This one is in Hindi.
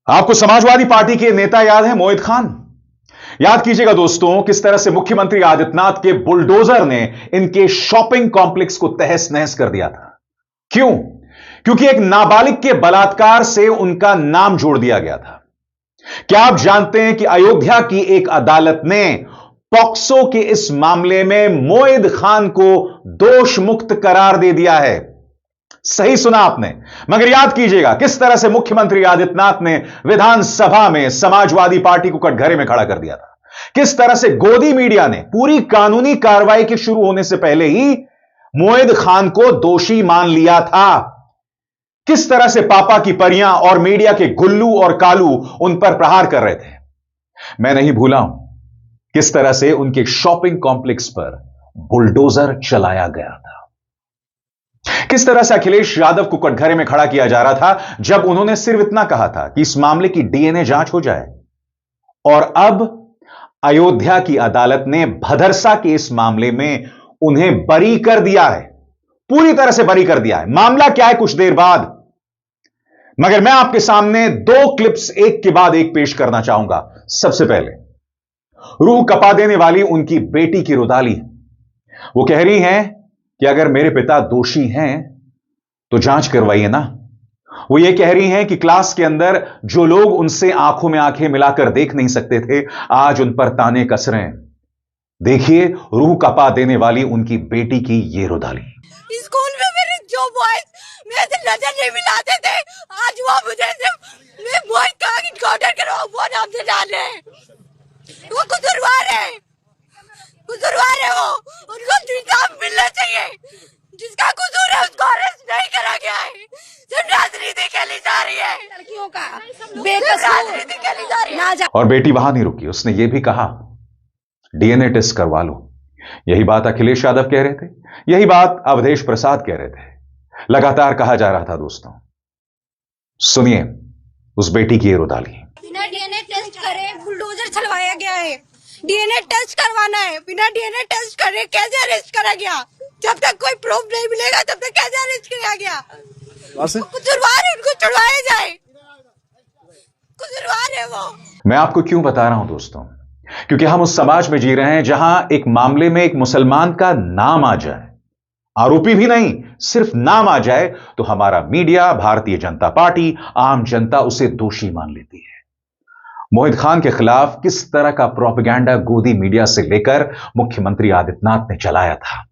आपको समाजवादी पार्टी के नेता याद है, मोहित खान? याद कीजिएगा दोस्तों, किस तरह से मुख्यमंत्री आदित्यनाथ के बुलडोजर ने इनके शॉपिंग कॉम्प्लेक्स को तहस नहस कर दिया था। क्यों? क्योंकि एक नाबालिग के बलात्कार से उनका नाम जोड़ दिया गया था। क्या आप जानते हैं कि अयोध्या की एक अदालत ने पॉक्सो के इस मामले में मोहित खान को दोष मुक्त करार दे दिया है? सही सुना आपने। मगर याद कीजिएगा किस तरह से मुख्यमंत्री आदित्यनाथ ने विधानसभा में समाजवादी पार्टी को कटघरे में खड़ा कर दिया था। किस तरह से गोदी मीडिया ने पूरी कानूनी कार्रवाई के शुरू होने से पहले ही मोहित खान को दोषी मान लिया था। किस तरह से पापा की परियां और मीडिया के गुल्लू और कालू उन पर प्रहार कर रहे थे। मैं नहीं भूला हूं किस तरह से उनके शॉपिंग कॉम्प्लेक्स पर बुलडोजर चलाया गया था। किस तरह से अखिलेश यादव को कटघरे में खड़ा किया जा रहा था जब उन्होंने सिर्फ इतना कहा था कि इस मामले की डीएनए जांच हो जाए। और अब अयोध्या की अदालत ने भदरसा के इस मामले में उन्हें बरी कर दिया है, पूरी तरह से बरी कर दिया है। मामला क्या है, कुछ देर बाद, मगर मैं आपके सामने दो क्लिप्स एक के बाद एक पेश करना चाहूंगा। सबसे पहले रूह कपा देने वाली उनकी बेटी की रुदाली। वो कह रही हैं कि अगर मेरे पिता दोषी हैं तो जांच करवाइए ना। वो ये कह रही हैं कि क्लास के अंदर जो लोग उनसे आंखों में आंखें मिलाकर देख नहीं सकते थे, आज उन पर ताने कस रहे हैं। देखिए रूह कपा देने वाली उनकी बेटी की ये रुदाली। स्कूल में मेरे जो बॉयज मेरे से नजर नहीं मिलाते थे, आज वो मुझे मैं बॉय का इनकाउंटर करो वो नाम से डाल रहे हैं। वो कसूरवार है वो, उनको इंसाफ मिलना चाहिए। जिसका कसूर है उसको अरेस्ट नहीं करा गया है, सिर्फ राजनीति खेली जा रही है लड़कियों का, राजनीति खेली जा रही है। और बेटी वहां नहीं रुकी, उसने ये भी कहा डीएनए टेस्ट करवा लो। यही बात अखिलेश यादव कह रहे थे, यही बात अवधेश प्रसाद कह रहे थे, लगातार कहा जा रहा था। दोस्तों सुनिए उस बेटी की ये रुदाली। बिना डीएनए टेस्ट करे बुलडोजर चलवाया गया है। डीएनए टेस्ट करवाना है, बिना डीएनए टेस्ट करे कैसे अरेस्ट करा गया? जब तक कोई प्रूफ नहीं मिलेगा तब तक कैसे अरेस्ट किया गया? कसूरवार है, उनको छुड़वाया जाए, कसूरवार है वो। मैं आपको क्यों बता रहा हूं दोस्तों, क्योंकि हम उस समाज में जी रहे हैं जहां एक मामले में एक मुसलमान का नाम आ जाए, आरोपी भी नहीं, सिर्फ नाम आ जाए, तो हमारा मीडिया, भारतीय जनता पार्टी, आम जनता उसे दोषी मान लेती है। मोहित खान के खिलाफ किस तरह का प्रोपेगेंडा गोदी मीडिया से लेकर मुख्यमंत्री आदित्यनाथ ने चलाया था।